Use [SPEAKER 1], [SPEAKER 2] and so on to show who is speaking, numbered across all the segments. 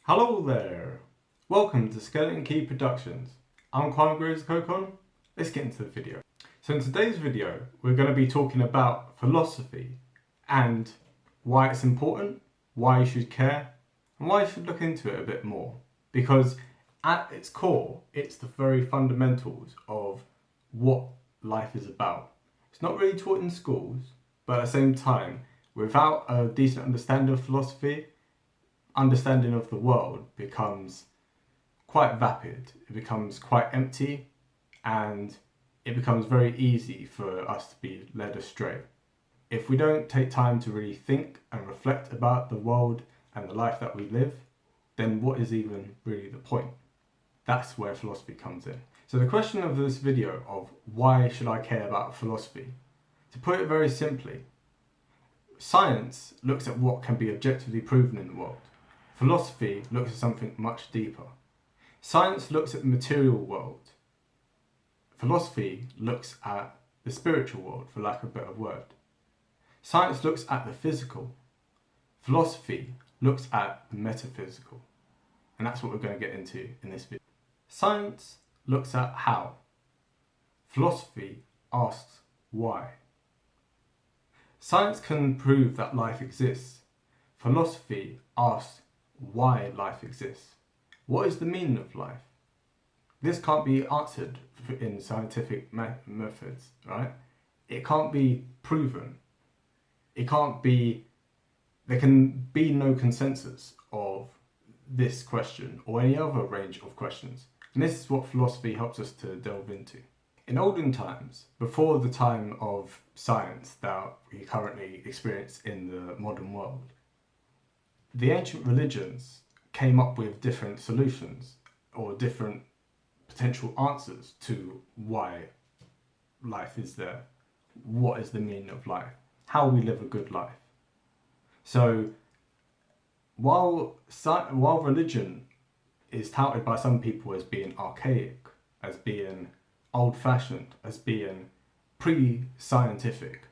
[SPEAKER 1] Hello there! Welcome to Skeleton Key Productions. I'm Kwame Graves Kokon. Let's get into the video. So in today's video, we're going to be talking about philosophy and why it's important, why you should care, and why you should look into it a bit more. Because at its core, it's the very fundamentals of what life is about. It's not really taught in schools, but at the same time, without a decent understanding of philosophy, understanding of the world becomes quite vapid, it becomes quite empty, and it becomes very easy for us to be led astray. If we don't take time to really think and reflect about the world and the life that we live, then what is even really the point? That's where philosophy comes in. So the question of this video of why should I care about philosophy? To put it very simply, science looks at what can be objectively proven in the world. Philosophy looks at something much deeper. Science looks at the material world. Philosophy looks at the spiritual world, for lack of a better word. Science looks at the physical. Philosophy looks at the metaphysical. And that's what we're going to get into in this video. Science looks at how. Philosophy asks why. Science can prove that life exists. Philosophy asks why life exists. What is the meaning of life? This can't be answered in scientific methods, right? It can't be proven. There can be no consensus of this question or any other range of questions. And this is what philosophy helps us to delve into. In olden times, before the time of science that we currently experience in the modern world, the ancient religions came up with different solutions or different potential answers to why life is there, what is the meaning of life, how we live a good life. So while religion is touted by some people as being archaic, as being old-fashioned, as being pre-scientific,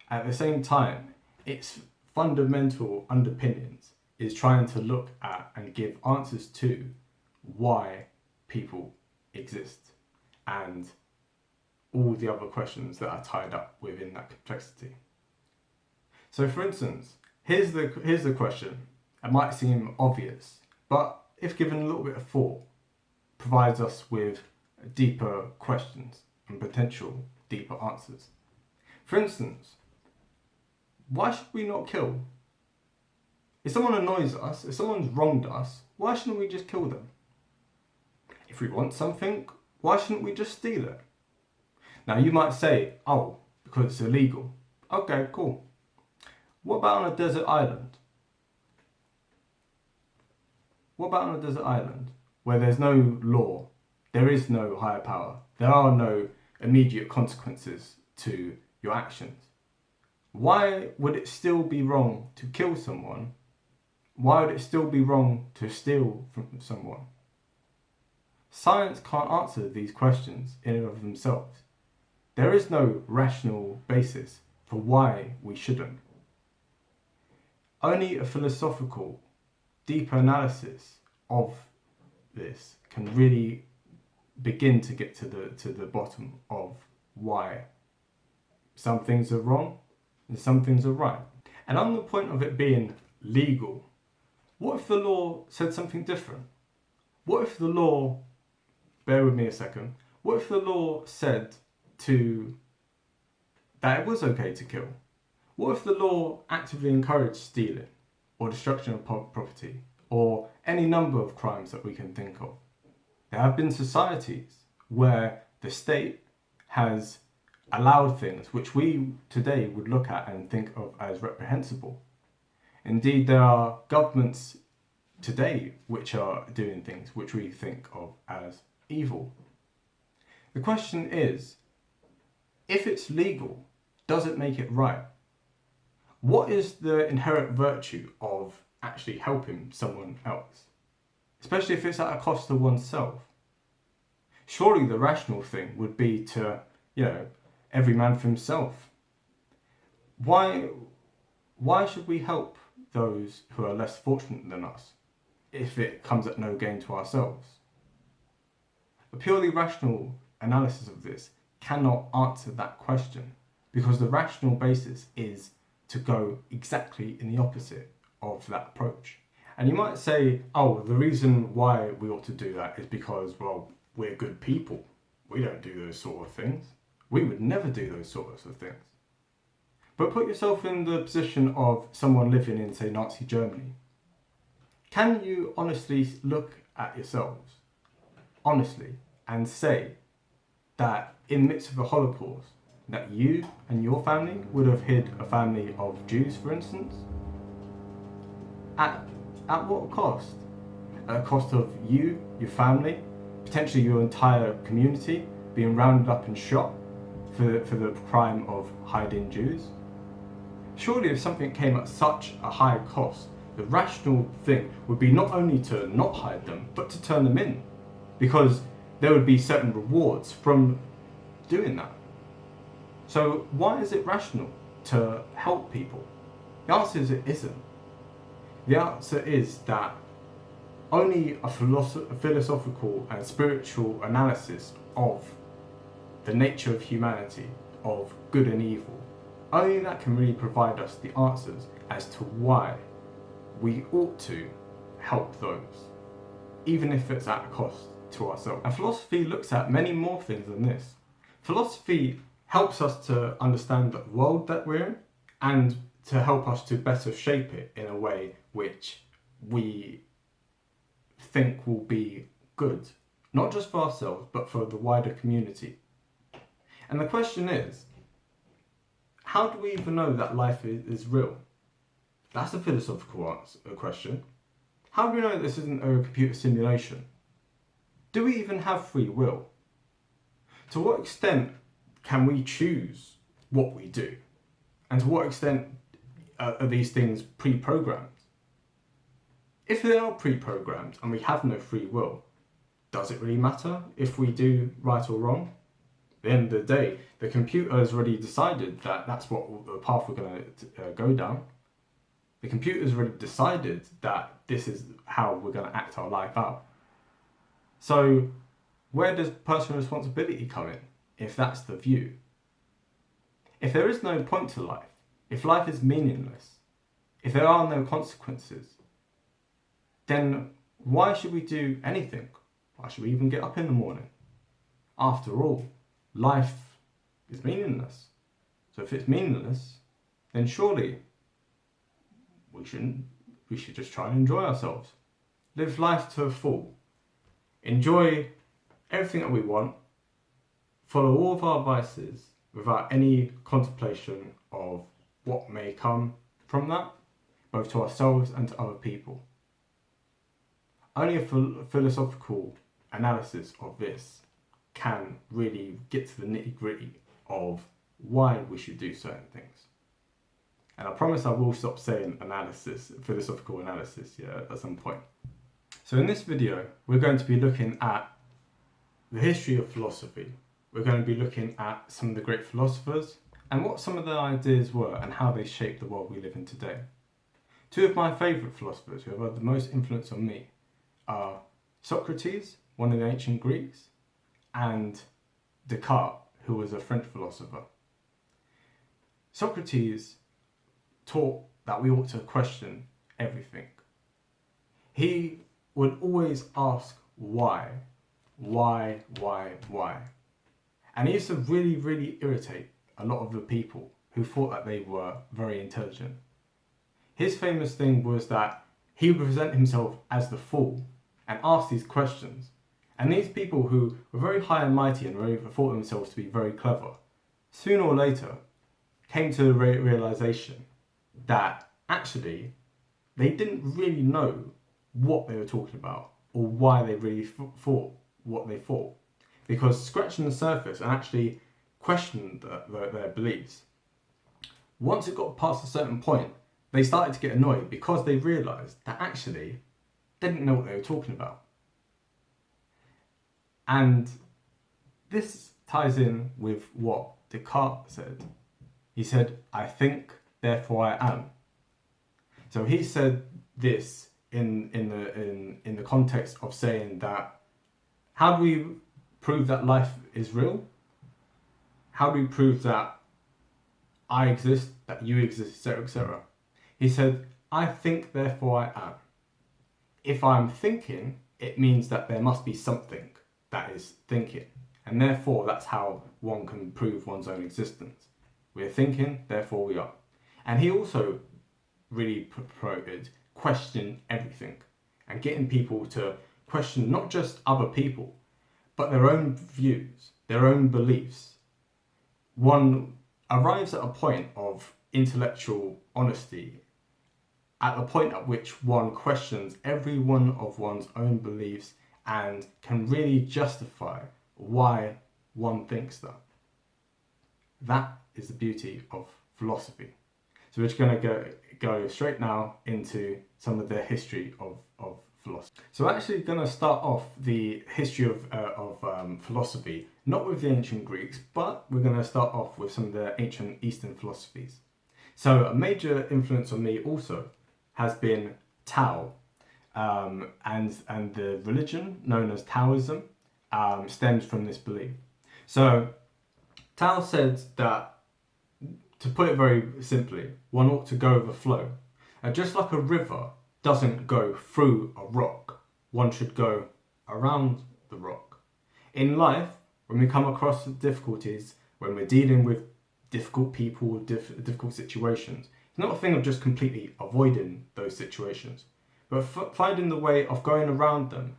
[SPEAKER 1] at the same time, its fundamental underpinnings is trying to look at and give answers to why people exist and all the other questions that are tied up within that complexity. So for instance, here's the question. It might seem obvious, but if given a little bit of thought, provides us with deeper questions and potential deeper answers. For instance, why should we not kill? If someone annoys us, if someone's wronged us, why shouldn't we just kill them? If we want something, why shouldn't we just steal it? Now you might say, oh, because it's illegal. Okay, cool. What about on a desert island? What about on a desert island where there's no law, there is no higher power, there are no immediate consequences to your actions? Why would it still be wrong to kill someone? Why would it still be wrong to steal from someone? Science can't answer these questions in and of themselves. There is no rational basis for why we shouldn't. Only a philosophical, deeper analysis of this can really begin to get to the bottom of why some things are wrong and some things are right. And on the point of it being legal, what if the law said something different? What if the law, bear with me a second, what if the law said that it was okay to kill? What if the law actively encouraged stealing or destruction of property or any number of crimes that we can think of? There have been societies where the state has allowed things which we today would look at and think of as reprehensible. Indeed, there are governments today which are doing things which we think of as evil. The question is, if it's legal, does it make it right? What is the inherent virtue of actually helping someone else? Especially if it's at a cost to oneself. Surely the rational thing would be to, every man for himself. Why should we help those who are less fortunate than us? if it comes at no gain to ourselves. A purely rational analysis of this cannot answer that question, because the rational basis is to go exactly in the opposite of that approach. And you might say, oh, the reason why we ought to do that is because, well, we're good people. We don't do those sort of things. We would never do those sorts of things. But put yourself in the position of someone living in, say, Nazi Germany. Can you honestly look at yourselves, honestly, and say that in the midst of the Holocaust, that you and your family would have hid a family of Jews, for instance? At what cost? At the cost of you, your family, potentially your entire community being rounded up and shot for the crime of hiding Jews? Surely if something came at such a high cost, the rational thing would be not only to not hide them, but to turn them in, because there would be certain rewards from doing that. So why is it rational to help people? The answer is it isn't. The answer is that only a philosophical and spiritual analysis of the nature of humanity, of good and evil, only that can really provide us the answers as to why we ought to help those, even if it's at a cost to ourselves. And philosophy looks at many more things than this. Philosophy helps us to understand the world that we're in, and to help us to better shape it in a way which we think will be good, not just for ourselves, but for the wider community. And the question is, how do we even know that life is real? That's a philosophical question. How do we know this isn't a computer simulation? Do we even have free will? To what extent can we choose what we do? And to what extent are these things pre-programmed? If they are pre-programmed and we have no free will, does it really matter if we do right or wrong? At the end of the day, the computer has already decided that that's what the path we're going to go down. The computer has already decided that this is how we're going to act our life out. So where does personal responsibility come in, if that's the view? If there is no point to life, if life is meaningless, if there are no consequences, then why should we do anything? Why should we even get up in the morning? After all, life is meaningless. So if it's meaningless, then surely we should just try and enjoy ourselves. Live life to the full. Enjoy everything that we want. Follow all of our vices without any contemplation of what may come from that, both to ourselves and to other people. Only a philosophical analysis of this can really get to the nitty-gritty of why we should do certain things. And I promise I will stop saying analysis, philosophical analysis, at some point. So in this video, we're going to be looking at the history of philosophy. We're going to be looking at some of the great philosophers and what some of their ideas were and how they shaped the world we live in today. Two of my favourite philosophers who have had the most influence on me are Socrates, one of the ancient Greeks, and Descartes, who was a French philosopher. Socrates taught that we ought to question everything. He would always ask why. And he used to really, really irritate a lot of the people who thought that they were very intelligent. His famous thing was that he would present himself as the fool and ask these questions. And these people who were very high and mighty and thought themselves to be very clever, sooner or later came to the realization that actually they didn't really know what they were talking about or why they really thought what they thought. Because scratching the surface and actually questioning their beliefs, once it got past a certain point, they started to get annoyed because they realised that actually they didn't know what they were talking about. And this ties in with what Descartes said. He said, "I think, therefore I am." So he said this in the context of saying that, how do we prove that life is real? How do we prove that I exist, that you exist, etc., etc.? He said, I think, therefore I am. If I'm thinking, it means that there must be something that is thinking. And therefore, that's how one can prove one's own existence. We're thinking, therefore we are. And he also really promoted question everything and getting people to question not just other people, but their own views, their own beliefs. One arrives at a point of intellectual honesty, at the point at which one questions every one of one's own beliefs and can really justify why one thinks that. That is the beauty of philosophy. So we're just going to go straight now into some of the history of philosophy. So we're actually going to start off the history of philosophy, not with the ancient Greeks, but we're going to start off with some of the ancient Eastern philosophies. So a major influence on me also has been Tao, and the religion known as Taoism stems from this belief. So Tao said that, to put it very simply, one ought to go with the flow. Just like a river doesn't go through a rock, one should go around the rock. In life, when we come across difficulties, when we're dealing with difficult people, difficult situations, it's not a thing of just completely avoiding those situations, but finding the way of going around them,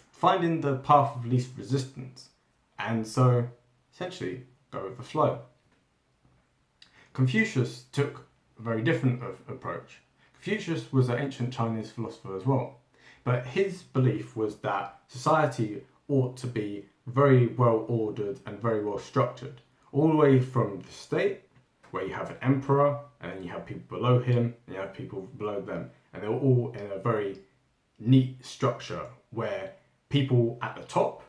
[SPEAKER 1] finding the path of least resistance, and so essentially go with the flow. Confucius took a very different approach. Confucius was an ancient Chinese philosopher as well, but his belief was that society ought to be very well ordered and very well structured, all the way from the state, where you have an emperor, and then you have people below him, and you have people below them, and they're all in a very neat structure where people at the top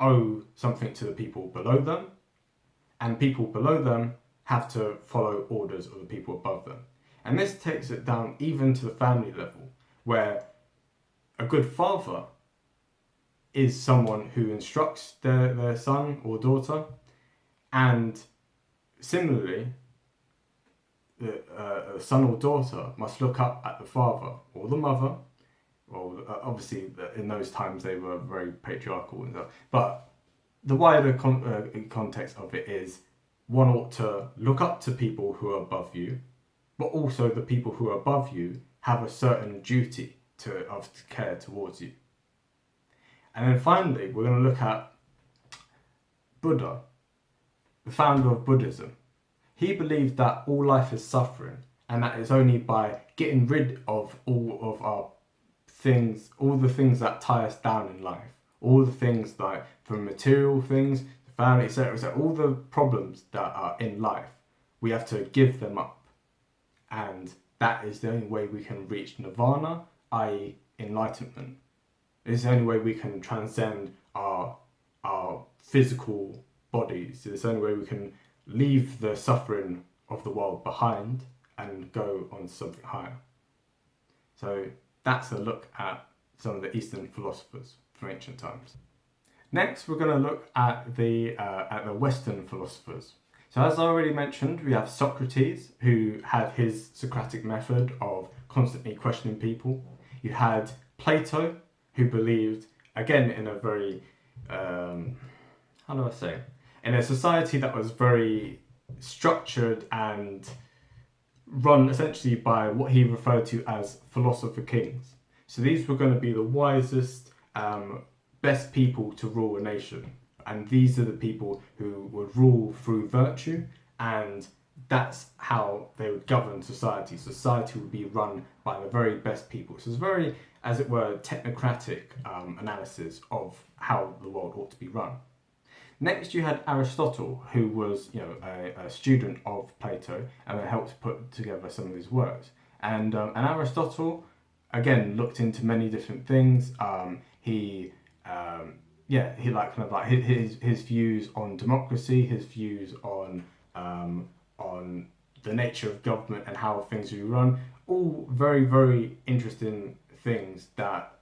[SPEAKER 1] owe something to the people below them, and people below them have to follow orders of the people above them. And this takes it down even to the family level, where a good father is someone who instructs their son or daughter, and similarly, the son or daughter must look up at the father or the mother. Well, obviously, in those times they were very patriarchal and stuff, but the wider context of it is, one ought to look up to people who are above you, but also the people who are above you have a certain duty of care towards you. And then finally, we're going to look at Buddha, the founder of Buddhism. He believed that all life is suffering, and that it's only by getting rid of all of our things, all the things that tie us down in life, all the things like from material things, family, etc., etc., all the problems that are in life, we have to give them up. And that is the only way we can reach nirvana, i.e. enlightenment. It's the only way we can transcend our physical bodies. It's the only way we can leave the suffering of the world behind and go on to something higher. So that's a look at some of the Eastern philosophers from ancient times. Next, we're going to look at the Western philosophers. So as I already mentioned, we have Socrates, who had his Socratic method of constantly questioning people. You had Plato, who believed, again, in a very, in a society that was very structured and run essentially by what he referred to as philosopher kings. So these were going to be the wisest, best people to rule a nation, and these are the people who would rule through virtue, and that's how they would govern society. Society would be run by the very best people. So it's very, as it were, technocratic analysis of how the world ought to be run. Next, you had Aristotle, who was, a student of Plato, and helped put together some of his works. And Aristotle, again, looked into many different things. His views on democracy, his views on the nature of government and how things are run. All very, very interesting things that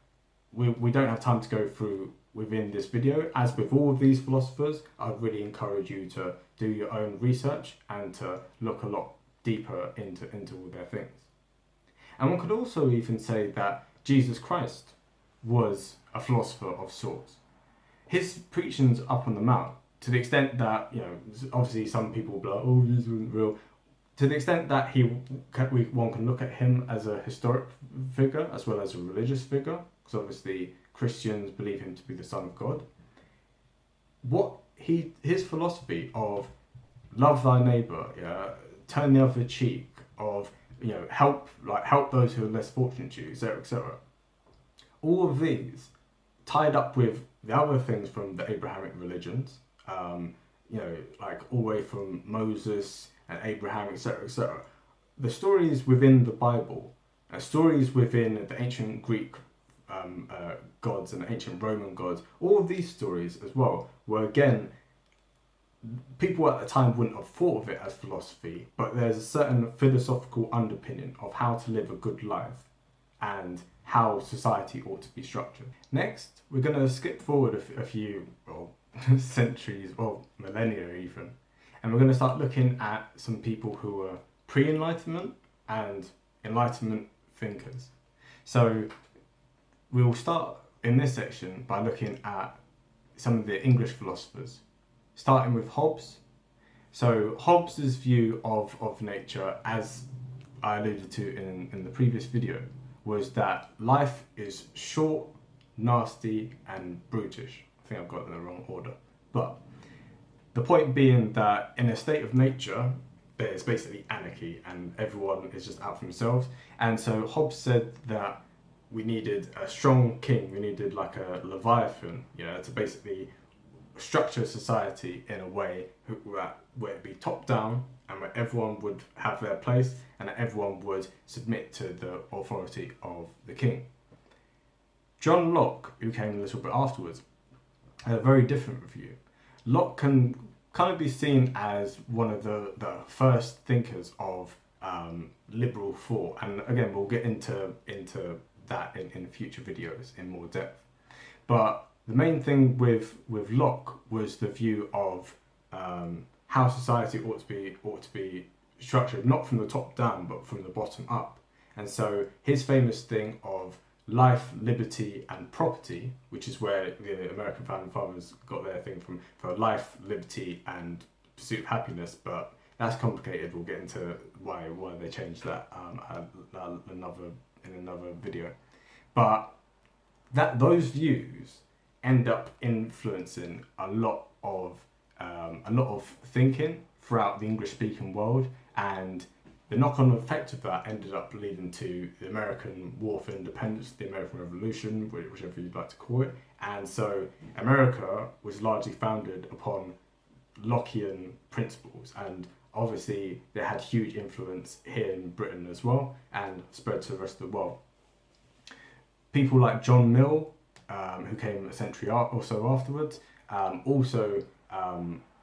[SPEAKER 1] we don't have time to go through within this video. As with all of these philosophers, I'd really encourage you to do your own research and to look a lot deeper into all their things. And one could also even say that Jesus Christ was a philosopher of sorts. His preachings up on the Mount, to the extent that, you know, obviously some people will be like, oh, this wasn't real. To the extent that one can look at him as a historic figure as well as a religious figure, because obviously Christians believe him to be the Son of God. His philosophy of love thy neighbour, yeah, turn the other cheek, of, you know, help those who are less fortunate to you, etc., etc. All of these tied up with the other things from the Abrahamic religions, you know, like all the way from Moses and Abraham, etc., etc. The stories within the Bible, stories within the ancient Greek gods and ancient Roman gods, all of these stories as well were, again, people at the time wouldn't have thought of it as philosophy, but there's a certain philosophical underpinning of how to live a good life and how society ought to be structured. Next, we're going to skip forward a few centuries, or millennia even, and we're going to start looking at some people who were pre-Enlightenment and Enlightenment thinkers. So we'll start in this section by looking at some of the English philosophers, starting with Hobbes. So Hobbes's view of nature, as I alluded to in the previous video, was that life is short, nasty, and brutish. I think I've got it in the wrong order. But the point being that in a state of nature, there's basically anarchy and everyone is just out for themselves. And so Hobbes said that we needed a strong king, we needed like a Leviathan, you know, to basically structure society in a way where it'd be top down and where everyone would have their place and that everyone would submit to the authority of the king. John Locke, who came a little bit afterwards, had a very different view. Locke can kind of be seen as one of the first thinkers of liberal thought, and again we'll get into that in future videos in more depth. But the main thing with Locke was the view of how society ought to be structured, not from the top down, but from the bottom up. And so his famous thing of life, liberty, and property, which is where the American founding fathers got their thing from, for life, liberty, and pursuit of happiness. But that's complicated. We'll get into why they changed that in another video. But those views end up influencing a lot of thinking throughout the English-speaking world, and the knock-on effect of that ended up leading to the American War for Independence, the American Revolution, whichever you'd like to call it. And so America was largely founded upon Lockean principles, and obviously they had huge influence here in Britain as well, and spread to the rest of the world. People like John Mill, who came a century or so afterwards,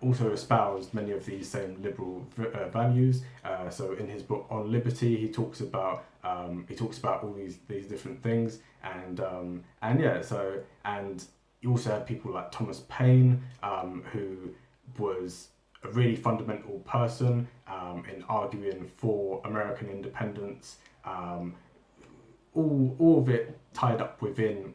[SPEAKER 1] also espoused many of these same liberal values. So in his book On Liberty, he talks about all these different things, and you also had people like Thomas Paine, who was a really fundamental person in arguing for American independence. All of it tied up within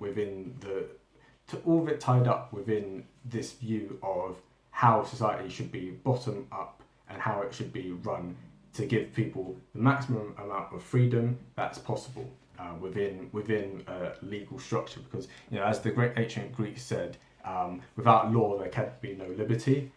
[SPEAKER 1] this view of how society should be bottom up and how it should be run to give people the maximum amount of freedom that's possible within a legal structure. Because, you know, as the great ancient Greeks said, without law there can be no liberty.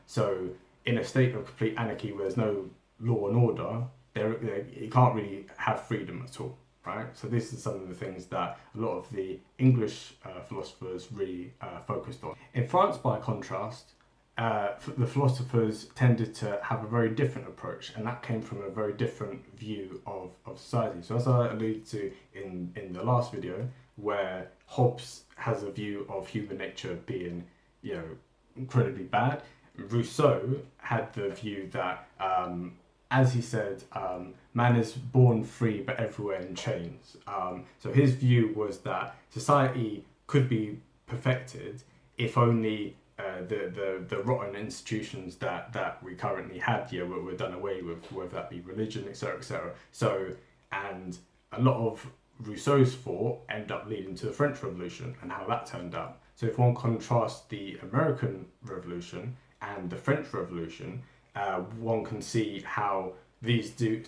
[SPEAKER 1] So in a state of complete anarchy where there's no law and order, you can't really have freedom at all. Right? So this is some of the things that a lot of the English philosophers really focused on. In France, by contrast, the philosophers tended to have a very different approach, and that came from a very different view of society. So as I alluded to in the last video, where Hobbes has a view of human nature being, you know, incredibly bad, Rousseau had the view that as he said, man is born free but everywhere in chains. So his view was that society could be perfected if only the rotten institutions that we currently had here were done away with, whether that be religion, etc., etc. So, and a lot of Rousseau's thought ended up leading to the French Revolution and how that turned out. So if one contrasts the American Revolution and the French Revolution, one can see how these two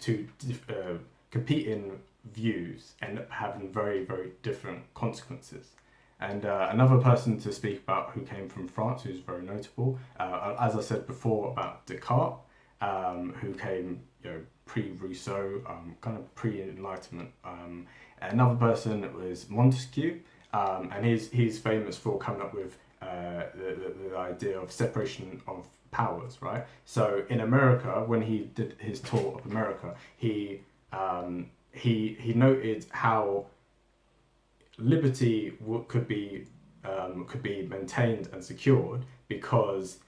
[SPEAKER 1] competing views end up having very, very different consequences. And another person to speak about who came from France, who's very notable, as I said before about Descartes, who came, pre-Rousseau, kind of pre-Enlightenment. Another person was Montesquieu, and he's famous for coming up with the idea of separation of powers, right? So in America, when he did his tour of America, he noted how liberty could be maintained and secured because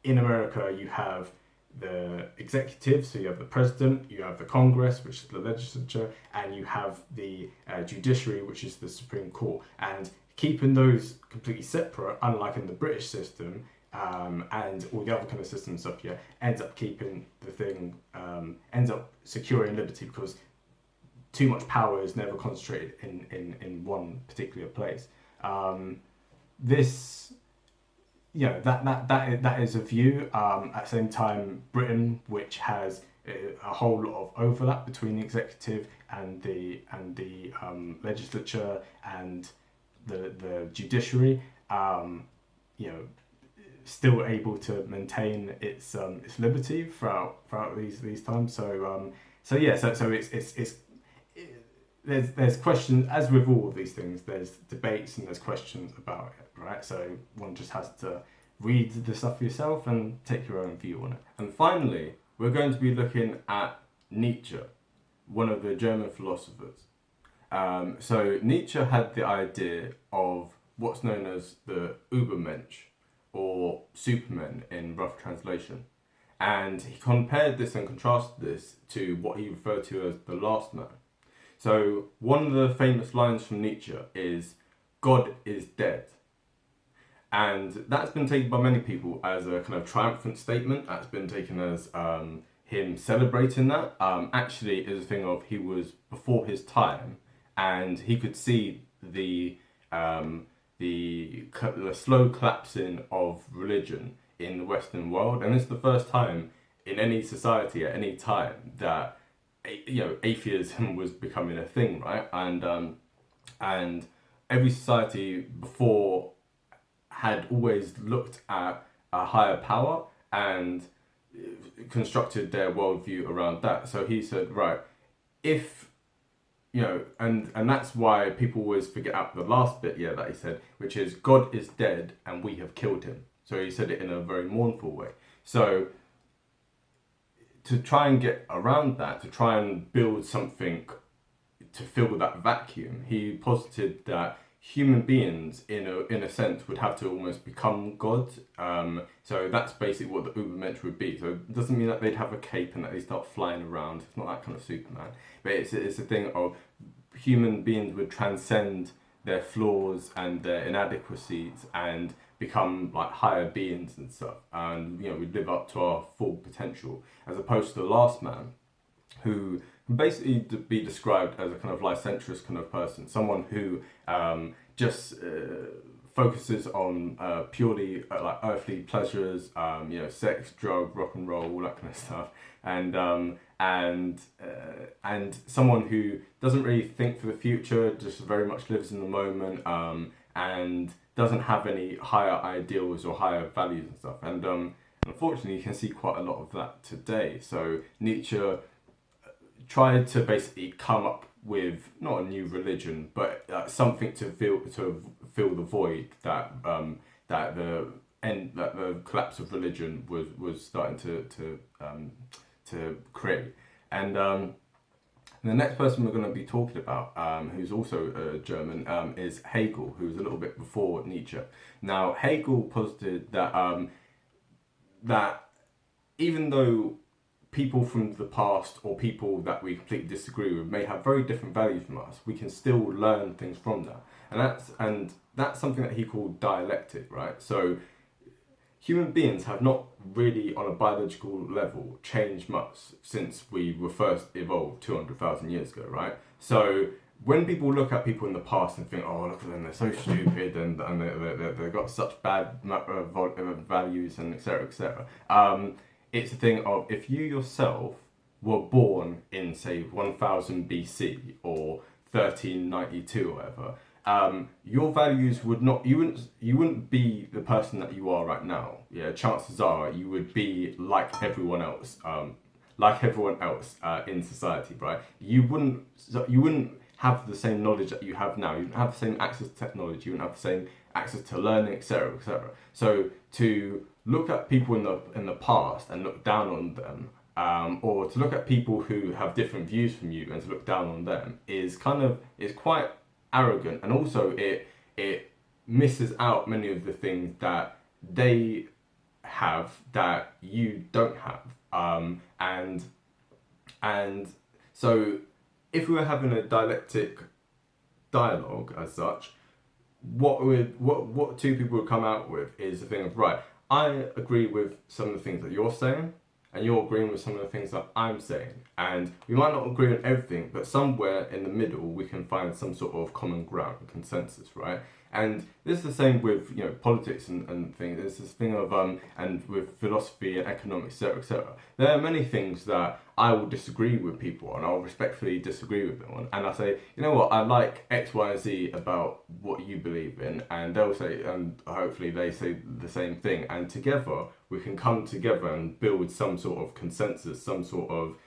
[SPEAKER 1] in America you have the executive, so you have the president, you have the Congress, which is the legislature, and you have the judiciary, which is the Supreme Court. And keeping those completely separate, unlike in the British system and all the other kind of systems stuff here, ends up keeping the thing, ends up securing liberty because too much power is never concentrated in one particular place. That is a view. At the same time, Britain, which has a whole lot of overlap between the executive and the legislature and the judiciary, still able to maintain its liberty throughout these times. So it's there's questions, as with all of these things, there's debates and there's questions about it, right? So one just has to read the stuff for yourself and take your own view on it. And finally, we're going to be looking at Nietzsche, one of the German philosophers. So Nietzsche had the idea of what's known as the Übermensch, or Superman in rough translation. And he compared this and contrasted this to what he referred to as the last man. So one of the famous lines from Nietzsche is, "God is dead." And that's been taken by many people as a kind of triumphant statement. That's been taken as him celebrating that. Actually, it was a thing of he was before his time and he could see the slow collapsing of religion in the Western world. And it's the first time in any society at any time that atheism was becoming a thing, right? And every society before had always looked at a higher power and constructed their worldview around that. So he said, right, if and that's why people always forget out the last bit, that he said, which is God is dead and we have killed him. So he said it in a very mournful way. So to try and get around that, to try and build something to fill that vacuum, he posited that human beings, in a sense, would have to almost become God. So that's basically what the Übermensch would be. So it doesn't mean that they'd have a cape and that they start flying around. It's not that kind of Superman. But it's a thing of human beings would transcend their flaws and their inadequacies and become like higher beings and stuff, and we live up to our full potential, as opposed to the last man, who can basically be described as a kind of licentious kind of person, someone who just focuses on purely like earthly pleasures, sex, drug, rock and roll, all that kind of stuff, and someone who doesn't really think for the future, just very much lives in the moment, and doesn't have any higher ideals or higher values and stuff. And unfortunately, you can see quite a lot of that today. So Nietzsche tried to basically come up with not a new religion, but something to fill the void that the collapse of religion was starting to create. And the next person we're going to be talking about, who's also German, is Hegel, who's a little bit before Nietzsche. Now, Hegel posited that that even though people from the past or people that we completely disagree with may have very different values from us, we can still learn things from that. And that's something that he called dialectic, right? So human beings have not really, on a biological level, changed much since we were first evolved 200,000 years ago, right? So when people look at people in the past and think, oh, look at them, they're so stupid and they've got such bad values and etc., it's a thing of, if you yourself were born in, say, 1000 BC or 1392 or whatever, your values would not, you wouldn't be the person that you are right now. Yeah, chances are you would be like everyone else, in society, right? You wouldn't have the same knowledge that you have now. You wouldn't have the same access to technology. You wouldn't have the same access to learning, etc., etc. So to look at people in the past and look down on them, or to look at people who have different views from you and to look down on them is quite arrogant, and also it misses out many of the things that they have that you don't have, and so if we were having a dialectic dialogue as such, what two people would come out with is the thing of, right, I agree with some of the things that you're saying, and you're agreeing with some of the things that I'm saying. And we might not agree on everything, but somewhere in the middle we can find some sort of common ground, consensus, right? And this is the same with, you know, politics and things. There's this thing of and with philosophy and economics, etc., etc. There are many things that I will disagree with people on. I'll respectfully disagree with them on, and I say, you know what, I like X, Y, and Z about what you believe in, and they'll say, and hopefully they say the same thing, and together we can come together and build some sort of consensus, some sort of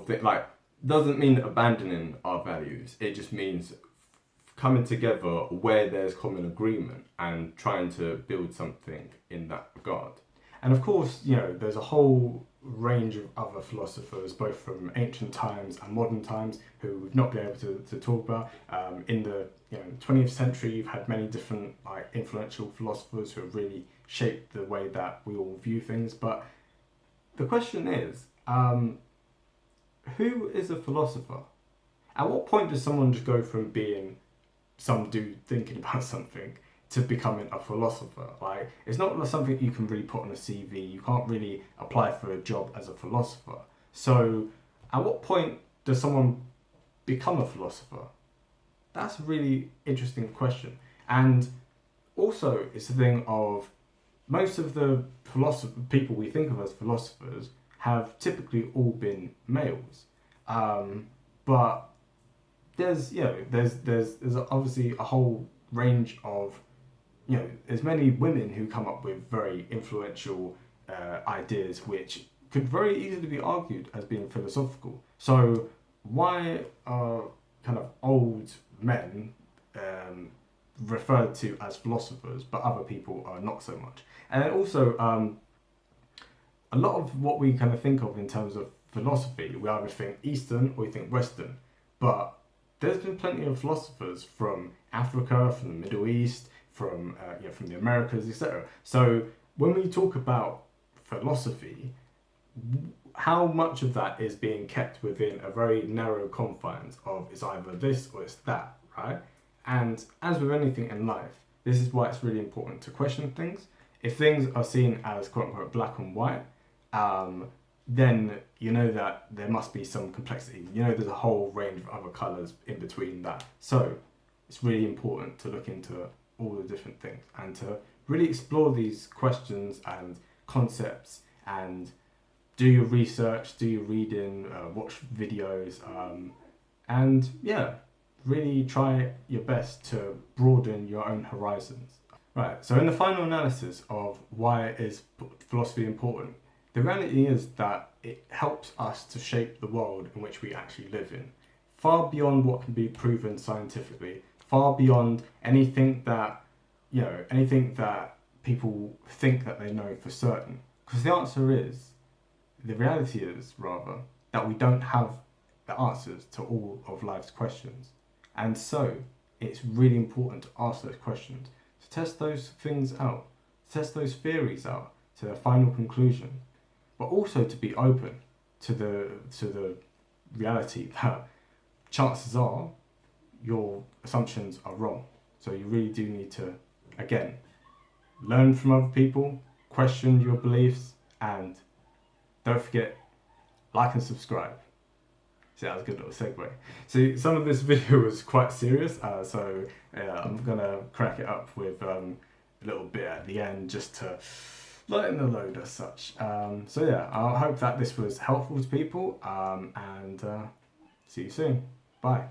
[SPEAKER 1] thing. Like, doesn't mean abandoning our values. It just means coming together where there's common agreement and trying to build something in that regard. And of course, you know, there's a whole range of other philosophers, both from ancient times and modern times, who we've not been able to talk about. In the 20th century, you've had many different influential philosophers who have really shaped the way that we all view things. But the question is, who is a philosopher? At what point does someone just go from being some dude thinking about something to becoming a philosopher? Like, it's not something you can really put on a CV. You can't really apply for a job as a philosopher. So at what point does someone become a philosopher? That's a really interesting question. And also, it's the thing of, most of the people we think of as philosophers have typically all been males. But there's obviously a whole range of, there's many women who come up with very influential ideas which could very easily be argued as being philosophical. So why are kind of old men referred to as philosophers, but other people are not so much? And then also, a lot of what we kind of think of in terms of philosophy, we either think Eastern or we think Western, but there's been plenty of philosophers from Africa, from the Middle East, from the Americas, etc. So when we talk about philosophy, how much of that is being kept within a very narrow confines of, it's either this or it's that, right? And as with anything in life, this is why it's really important to question things. If things are seen as quote unquote black and white, then you know that there must be some complexity. There's a whole range of other colours in between that. So it's really important to look into all the different things and to really explore these questions and concepts, and do your research, do your reading, watch videos, and really try your best to broaden your own horizons. Right, so in the final analysis of why is philosophy important, the reality is that it helps us to shape the world in which we actually live in, far beyond what can be proven scientifically, far beyond anything that people think that they know for certain. Because the reality is rather, that we don't have the answers to all of life's questions. And so it's really important to ask those questions, to test those things out, to test those theories out to their final conclusion. but also to be open to the reality that chances are your assumptions are wrong. So you really do need to, again, learn from other people, question your beliefs, and don't forget, like and subscribe. So that was a good little segue. So some of this video was quite serious, so I'm gonna crack it up with a little bit at the end just to lighten the load as such. So yeah, I hope that this was helpful to people, and see you soon. Bye.